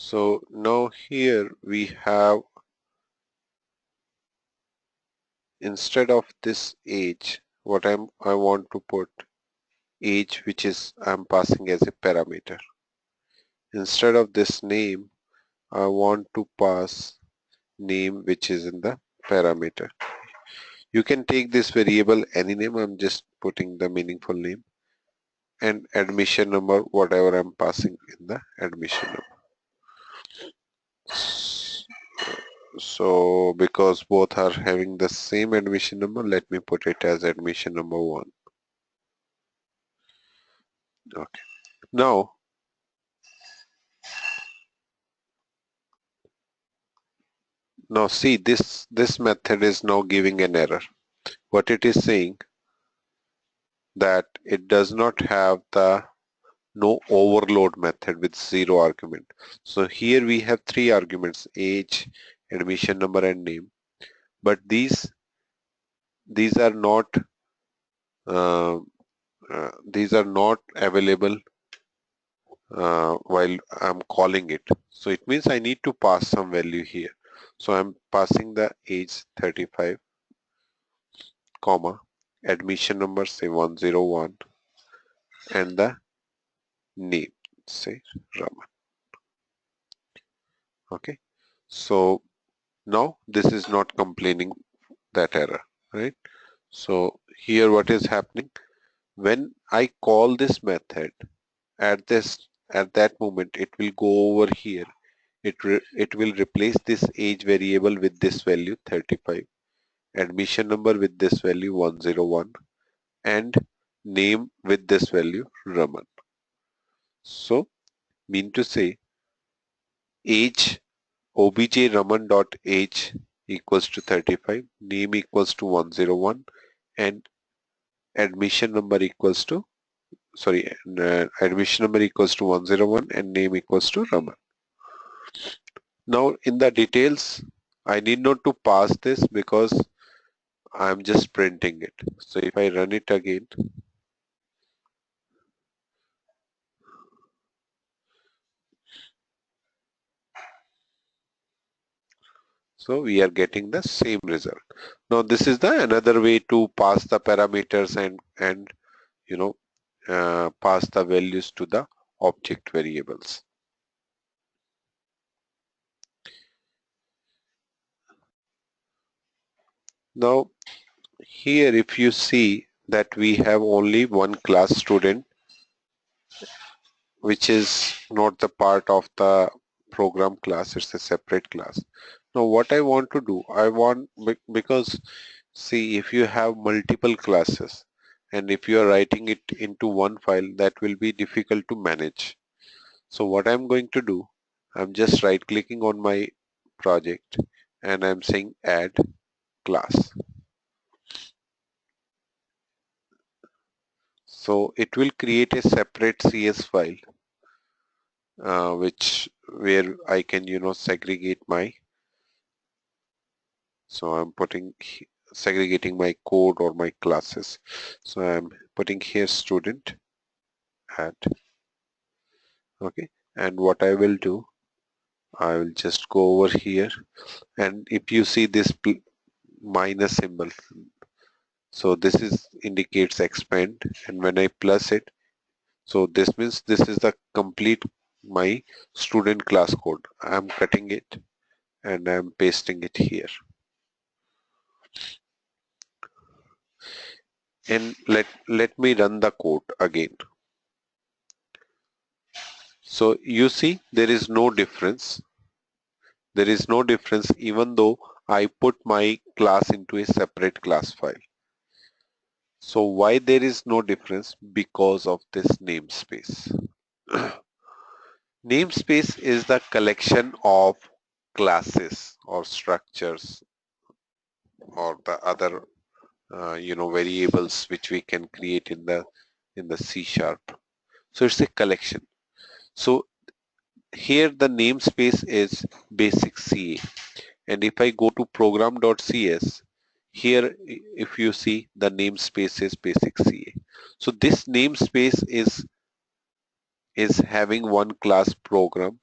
So now here we have, instead of this age, what I want to put age, which is I'm passing as a parameter. Instead of this name, I want to pass name, which is in the parameter. You can take this variable any name. I'm just putting the meaningful name, and admission number, whatever I'm passing in the admission number. So because both are having the same admission number, let me put it as admission number 1. Okay. Now see, this method is now giving an error. What it is saying, that it does not have the no overload method with 0 argument. So here we have 3 arguments: age, admission number, and name. But these are not available while I'm calling it. So it means I need to pass some value here. So I'm passing the age 35, comma, admission number say 101, and the name say Raman. Okay. So now this is not complaining that error, right? So here what is happening, when I call this method, at that moment it will go over here. It will replace this age variable with this value 35, admission number with this value 101, and name with this value Raman. So mean to say, age obj Raman dot age equals to 35, name equals to 101, and admission number equals to admission number equals to 101 and name equals to Raman. Now in the details, I need not to pass this because I'm just printing it. So if I run it again, so we are getting the same result. Now this is the another way to pass the parameters and pass the values to the object variables. Now here if you see that we have only one class student, which is not the part of the program class, it's a separate class. Now what I want to do, because see, if you have multiple classes and if you are writing it into one file, that will be difficult to manage. So what I'm going to do, I'm just right clicking on my project and I'm saying add class. So it will create a separate CS file where I can segregate my, so I'm segregating my code or my classes. So I'm putting here student add. Okay, and what I will do, I will just go over here, and if you see this minus symbol, so this indicates expand, and when I plus it, so this means this is the complete my student class code. I'm cutting it and I'm pasting it here. And let me run the code again. So you see there is no difference. There is no difference even though I put my class into a separate class file. So why there is no difference? Because of this namespace. Namespace is the collection of classes or structures or the other variables which we can create in the C#. So it's a collection. So here the namespace is basic CA, and if I go to program.cs, here if you see the namespace is basic CA. So this namespace is having one class program,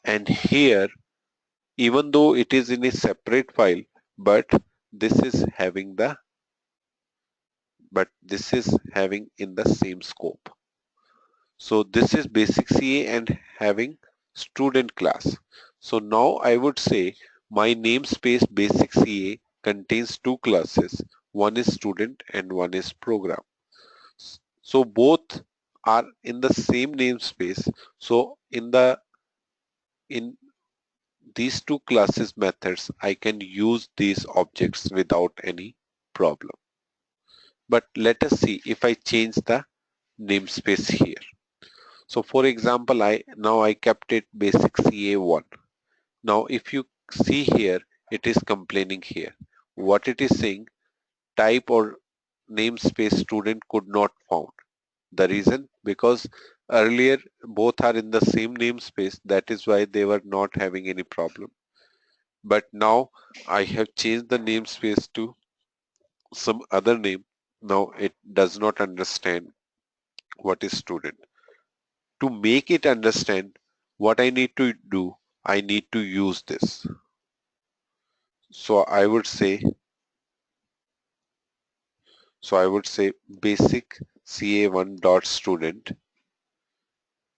And here, even though it is in a separate file, but this is having the in the same scope. So this is basic CA and having student class. So now I would say my namespace basic CA contains two classes. One is student and one is program. So both are in the same namespace. So in these two classes methods, I can use these objects without any problem. But let us see if I change the namespace here. So for example, I kept it basic CA1. Now if you see here, it is complaining here. What it is saying, type or namespace student could not found. The reason, because earlier both are in the same namespace, that is why they were not having any problem. But now I have changed the namespace to some other name. Now it does not understand what is student. To make it understand what I need to do, I need to use this. So I would say basic ca1 dot student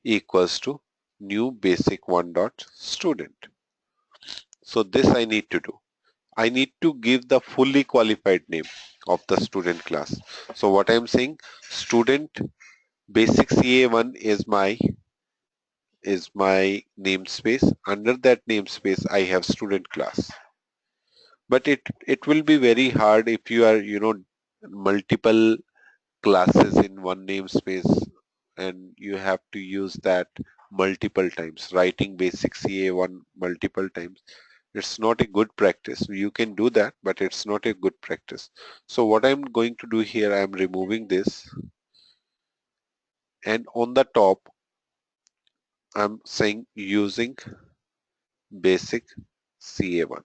equals to new basic 1 dot student. So this I need to do. I need to give the fully qualified name of the student class. So what I'm saying, student basic ca1 is my namespace. Under that namespace I have student class. But it will be very hard if you are multiple classes in one namespace and you have to use that multiple times, writing basic ca1 multiple times. It's not a good practice. You can do that, but it's not a good practice. So what I'm going to do here, I'm removing this, and on the top I'm saying using basic ca1.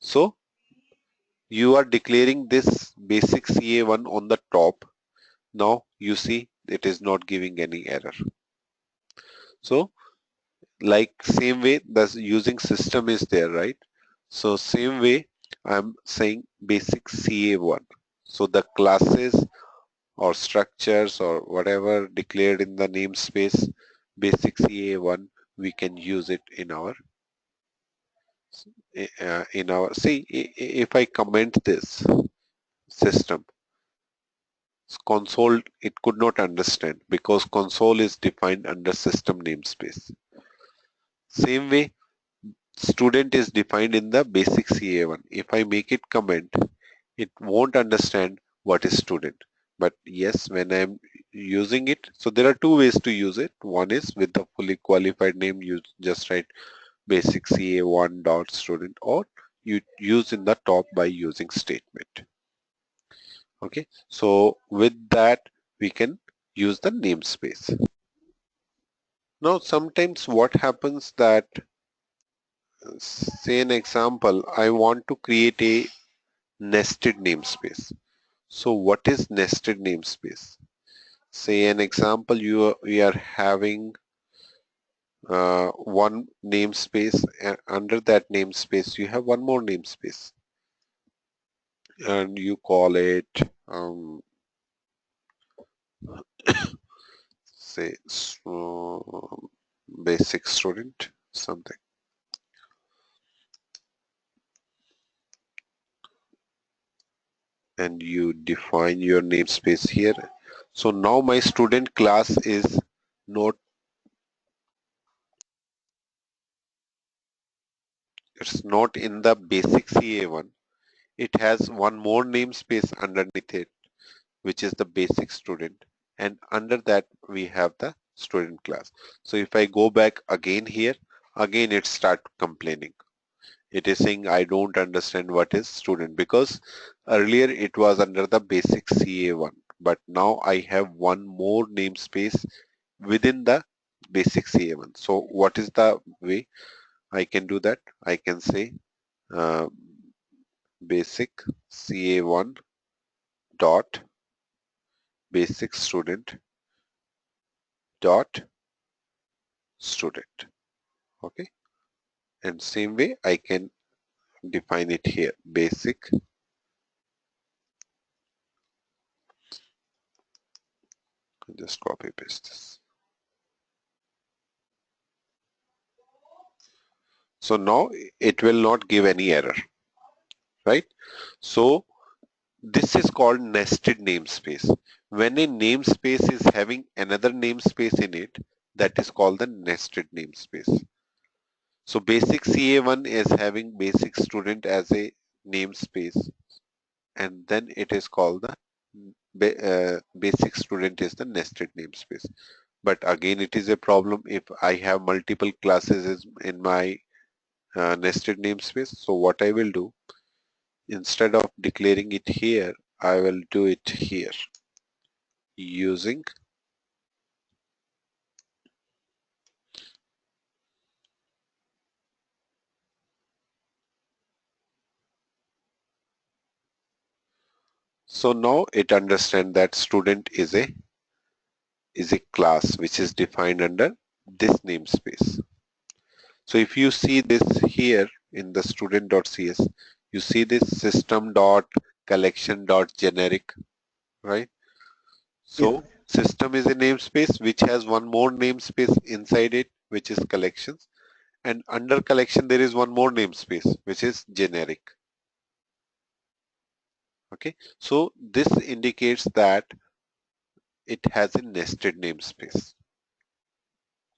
So you are declaring this basic ca1 on the top. Now you see it is not giving any error. So like same way the using system is there, right? So same way I'm saying basic ca1. So the classes or structures or whatever declared in the namespace basic ca1, we can use it in our see if I comment this system console, it could not understand because console is defined under system namespace. Same way student is defined in the basic ca1. If I make it comment, it won't understand what is student. But yes, when I'm using it, so there are two ways to use it. One is with the fully qualified name, you just write basic ca1 dot student, or you use in the top by using statement. Okay, so with that we can use the namespace. Now sometimes what happens that, say an example, I want to create a nested namespace. So what is nested namespace? Say an example, we are having one namespace, and under that namespace you have one more namespace, and you call it say basic student something, and you define your namespace here. So now my student class is not, it's not in the basic ca1. It has one more namespace underneath it, which is the basic student, and under that we have the student class. So if I go back again here, again it start complaining. It is saying I don't understand what is student, because earlier it was under the basic ca1, but now I have one more namespace within the basic ca1. So what is the way I can do that? I can say uh, basic ca1 dot basic student dot student. Okay, and same way I can define it here, basic. Just copy paste this. So now it will not give any error, right? So this is called nested namespace. When a namespace is having another namespace in it, that is called the nested namespace. So basic CA1 is having basic student as a namespace, and then it is called the basic student is the nested namespace. But again, it is a problem if I have multiple classes in my nested namespace. So what I will do, instead of declaring it here, I will do it here using. So now it understands that student is a class which is defined under this namespace. So if you see this here in the student.cs, you see this system.collection.generic, right? Yes. So system is a namespace which has one more namespace inside it, which is collections. And under collection, there is one more namespace, which is generic. Okay. So this indicates that it has a nested namespace.